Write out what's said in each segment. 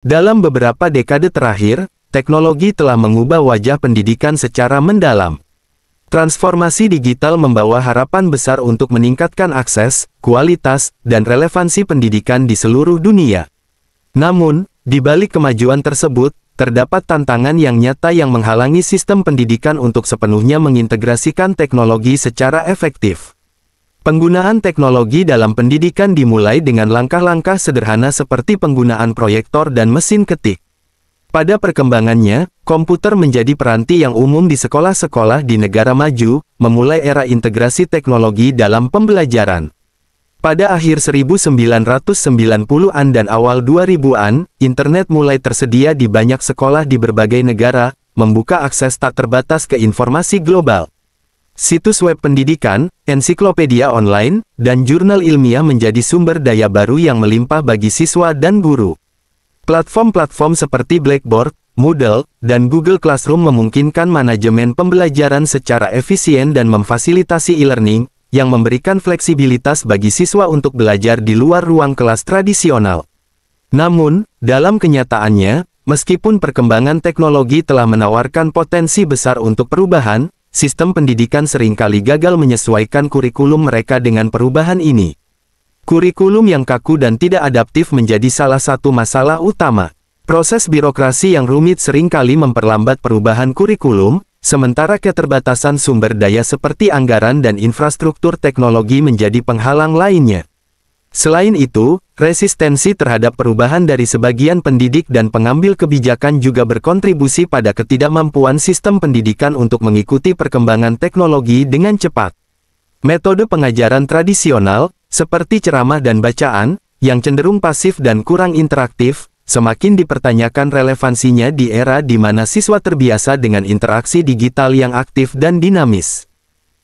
Dalam beberapa dekade terakhir, teknologi telah mengubah wajah pendidikan secara mendalam. Transformasi digital membawa harapan besar untuk meningkatkan akses, kualitas, dan relevansi pendidikan di seluruh dunia. Namun, di balik kemajuan tersebut, terdapat tantangan yang nyata yang menghalangi sistem pendidikan untuk sepenuhnya mengintegrasikan teknologi secara efektif. Penggunaan teknologi dalam pendidikan dimulai dengan langkah-langkah sederhana seperti penggunaan proyektor dan mesin ketik. Pada perkembangannya, komputer menjadi peranti yang umum di sekolah-sekolah di negara maju, memulai era integrasi teknologi dalam pembelajaran. Pada akhir 1990-an dan awal 2000-an, internet mulai tersedia di banyak sekolah di berbagai negara, membuka akses tak terbatas ke informasi global. Situs web pendidikan, ensiklopedia online, dan jurnal ilmiah menjadi sumber daya baru yang melimpah bagi siswa dan guru. Platform-platform seperti Blackboard, Moodle, dan Google Classroom memungkinkan manajemen pembelajaran secara efisien dan memfasilitasi e-learning, yang memberikan fleksibilitas bagi siswa untuk belajar di luar ruang kelas tradisional. Namun, dalam kenyataannya, meskipun perkembangan teknologi telah menawarkan potensi besar untuk perubahan, sistem pendidikan seringkali gagal menyesuaikan kurikulum mereka dengan perubahan ini. Kurikulum yang kaku dan tidak adaptif menjadi salah satu masalah utama. Proses birokrasi yang rumit seringkali memperlambat perubahan kurikulum, sementara keterbatasan sumber daya seperti anggaran dan infrastruktur teknologi menjadi penghalang lainnya. Selain itu, resistensi terhadap perubahan dari sebagian pendidik dan pengambil kebijakan juga berkontribusi pada ketidakmampuan sistem pendidikan untuk mengikuti perkembangan teknologi dengan cepat. Metode pengajaran tradisional, seperti ceramah dan bacaan, yang cenderung pasif dan kurang interaktif, semakin dipertanyakan relevansinya di era di mana siswa terbiasa dengan interaksi digital yang aktif dan dinamis.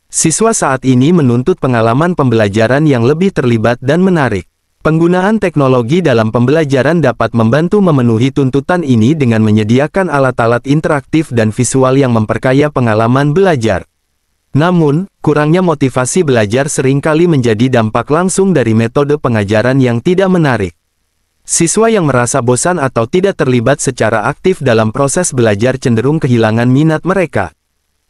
Siswa saat ini menuntut pengalaman pembelajaran yang lebih terlibat dan menarik. Penggunaan teknologi dalam pembelajaran dapat membantu memenuhi tuntutan ini dengan menyediakan alat-alat interaktif dan visual yang memperkaya pengalaman belajar. Namun, kurangnya motivasi belajar seringkali menjadi dampak langsung dari metode pengajaran yang tidak menarik. Siswa yang merasa bosan atau tidak terlibat secara aktif dalam proses belajar cenderung kehilangan minat mereka.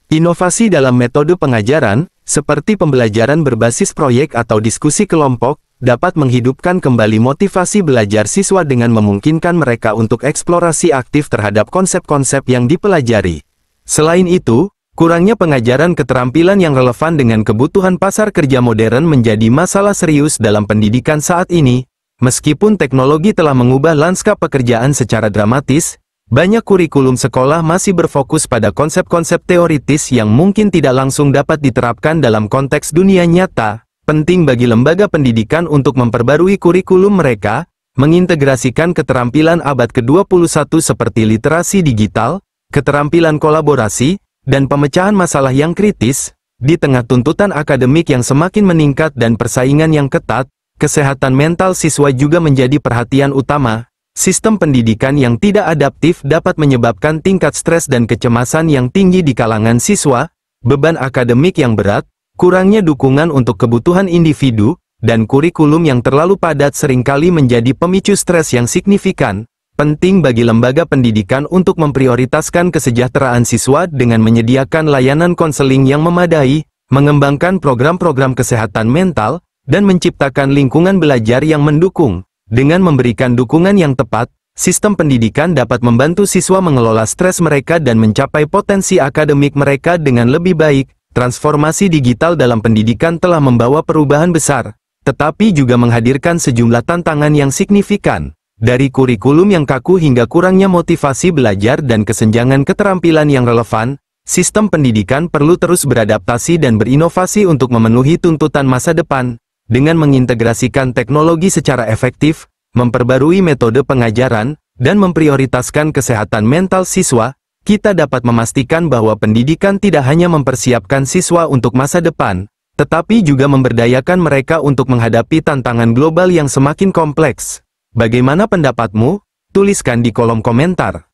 Inovasi dalam metode pengajaran, seperti pembelajaran berbasis proyek atau diskusi kelompok, dapat menghidupkan kembali motivasi belajar siswa dengan memungkinkan mereka untuk eksplorasi aktif terhadap konsep-konsep yang dipelajari. Selain itu, kurangnya pengajaran keterampilan yang relevan dengan kebutuhan pasar kerja modern menjadi masalah serius dalam pendidikan saat ini. Meskipun teknologi telah mengubah lanskap pekerjaan secara dramatis, banyak kurikulum sekolah masih berfokus pada konsep-konsep teoritis yang mungkin tidak langsung dapat diterapkan dalam konteks dunia nyata. Penting bagi lembaga pendidikan untuk memperbarui kurikulum mereka, mengintegrasikan keterampilan abad ke-21 seperti literasi digital, keterampilan kolaborasi, dan pemecahan masalah yang kritis. Di tengah tuntutan akademik yang semakin meningkat dan persaingan yang ketat, kesehatan mental siswa juga menjadi perhatian utama. Sistem pendidikan yang tidak adaptif dapat menyebabkan tingkat stres dan kecemasan yang tinggi di kalangan siswa, beban akademik yang berat, kurangnya dukungan untuk kebutuhan individu, dan kurikulum yang terlalu padat seringkali menjadi pemicu stres yang signifikan. Penting bagi lembaga pendidikan untuk memprioritaskan kesejahteraan siswa dengan menyediakan layanan konseling yang memadai, mengembangkan program-program kesehatan mental, dan menciptakan lingkungan belajar yang mendukung. Dengan memberikan dukungan yang tepat, sistem pendidikan dapat membantu siswa mengelola stres mereka dan mencapai potensi akademik mereka dengan lebih baik. Transformasi digital dalam pendidikan telah membawa perubahan besar, tetapi juga menghadirkan sejumlah tantangan yang signifikan. Dari kurikulum yang kaku hingga kurangnya motivasi belajar dan kesenjangan keterampilan yang relevan, sistem pendidikan perlu terus beradaptasi dan berinovasi untuk memenuhi tuntutan masa depan. Dengan mengintegrasikan teknologi secara efektif, memperbarui metode pengajaran, dan memprioritaskan kesehatan mental siswa, kita dapat memastikan bahwa pendidikan tidak hanya mempersiapkan siswa untuk masa depan, tetapi juga memberdayakan mereka untuk menghadapi tantangan global yang semakin kompleks. Bagaimana pendapatmu? Tuliskan di kolom komentar.